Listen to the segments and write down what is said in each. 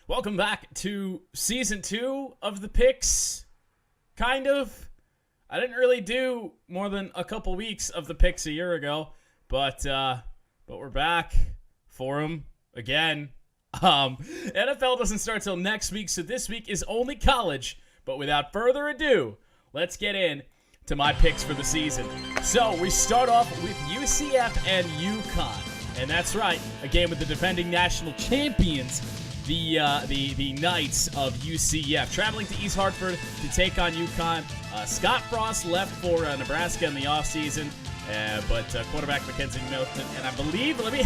Welcome back to Season 2 of the picks. Kind of. I didn't really do more than a couple weeks of the picks a year ago, but we're back for them again. NFL doesn't start till next week, so this week is only college. But without further ado, let's get in to my picks for the season. So we start off with UCF and UConn, and that's right, a game with the defending national champions, the Knights of UCF, traveling to East Hartford to take on UConn. Scott Frost left for Nebraska in the offseason, but quarterback Mackenzie Milton, and I believe, let me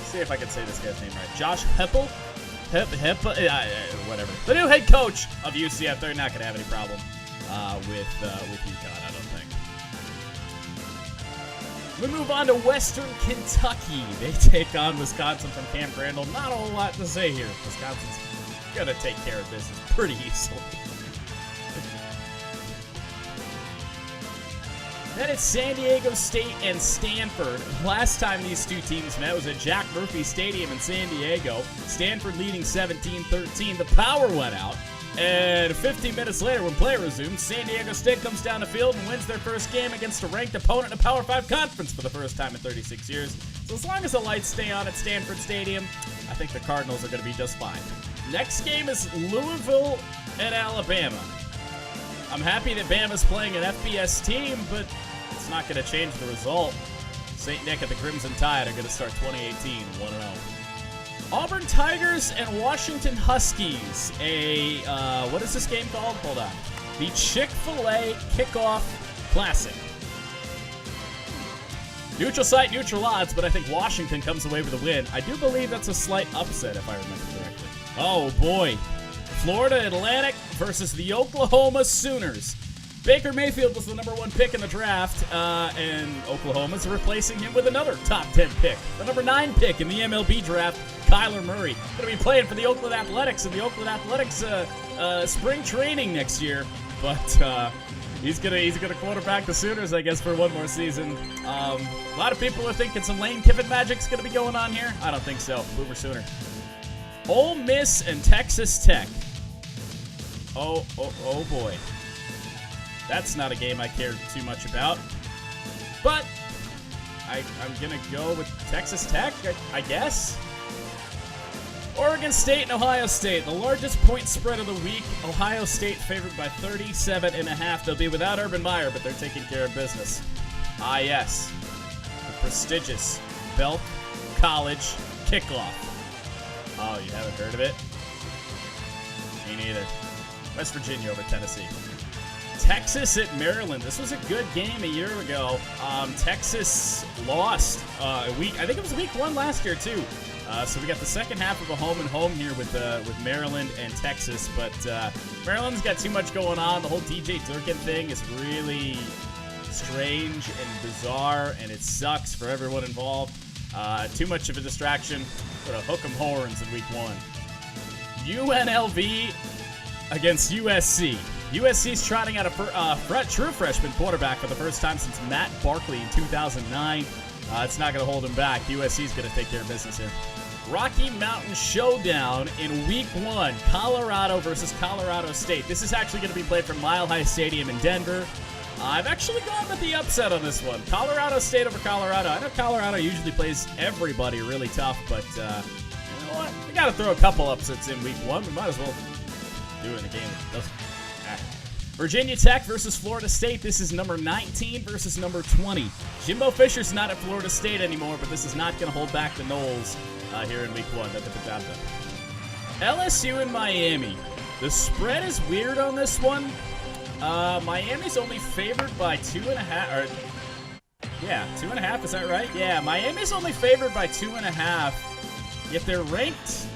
see if I can say this guy's name right, Josh Heupel, whatever. The new head coach of UCF, they're not going to have any problem with UConn, I don't think. We move on to Western Kentucky. They take on Wisconsin from Camp Randall. Not a whole lot to say here. Wisconsin's going to take care of business pretty easily. Then it's San Diego State and Stanford. Last time these two teams met was at Jack Murphy Stadium in San Diego. Stanford leading 17-13. The power went out. And 15 minutes later, when play resumed, San Diego State comes down the field and wins their first game against a ranked opponent in a Power 5 conference for the first time in 36 years. So as long as the lights stay on at Stanford Stadium, I think the Cardinals are going to be just fine. Next game is Louisville and Alabama. I'm happy that Bama's playing an FBS team, but it's not going to change the result. St. Nick and the Crimson Tide are going to start 2018 1-0. Auburn Tigers and Washington Huskies. What is this game called? Hold on. The Chick-fil-A Kickoff Classic. Neutral site, neutral odds, but I think Washington comes away with a win. I do believe that's a slight upset, if I remember correctly. Oh, boy. Florida Atlantic versus the Oklahoma Sooners. Baker Mayfield was the number 1 pick in the draft, and Oklahoma's replacing him with another top 10 pick. The number 9 pick in the MLB draft, Kyler Murray. Going to be playing for the Oakland Athletics, and the Oakland Athletics spring training next year. But he's gonna quarterback the Sooners, I guess, for one more season. A lot of people are thinking some Lane Kiffin magic's going to be going on here. I don't think so. Boomer Sooner. Ole Miss and Texas Tech. Oh boy. That's not a game I care too much about. But I'm going to go with Texas Tech, I guess. Oregon State and Ohio State, the largest point spread of the week. Ohio State favored by 37.5. They'll be without Urban Meyer, but they're taking care of business. Ah, yes. The prestigious Belk College Kickoff. Oh, you haven't heard of it? Me neither. West Virginia over Tennessee. Texas at Maryland. This was a good game a year ago. Texas lost I think it was week 1 last year too. So we got the second half of a home and home here with Maryland and Texas. But Maryland's got too much going on. The whole DJ Durkin thing is really strange and bizarre, and it sucks for everyone involved. Too much of a distraction. Gonna hook 'em horns in week 1. UNLV against USC. USC's trotting out a true freshman quarterback for the first time since Matt Barkley in 2009. It's not going to hold him back. USC's going to take care of business here. Rocky Mountain Showdown in Week 1. Colorado versus Colorado State. This is actually going to be played from Mile High Stadium in Denver. I've actually gone with the upset on this one. Colorado State over Colorado. I know Colorado usually plays everybody really tough, but you know what? We got to throw a couple upsets in Week 1. We might as well do it in a game that doesn't matter. Virginia Tech versus Florida State. This is number 19 versus number 20. Jimbo Fisher's not at Florida State anymore, but this is not going to hold back the Noles here in Week 1. LSU and Miami. The spread is weird on this one. Miami's only favored by 2.5. Yeah, 2.5. Is that right? Yeah, Miami's only favored by 2.5. Yet they're ranked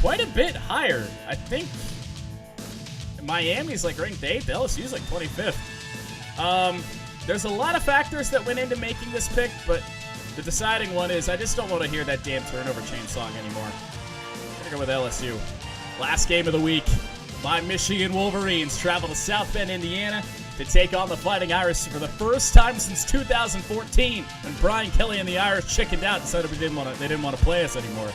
quite a bit higher. I think Miami's like ranked 8th. LSU's like 25th. There's a lot of factors that went into making this pick, but the deciding one is I just don't want to hear that damn turnover chain song anymore. I'm going to go with LSU. Last game of the week. My Michigan Wolverines travel to South Bend, Indiana to take on the Fighting Irish for the first time since 2014, when Brian Kelly and the Irish chickened out and said they didn't want to play us anymore.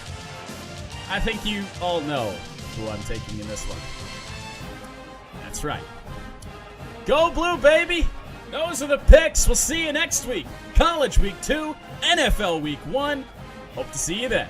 I think you all know who I'm taking in this one. That's right. Go Blue, baby! Those are the picks. We'll see you next week. College Week 2, NFL Week 1. Hope to see you then.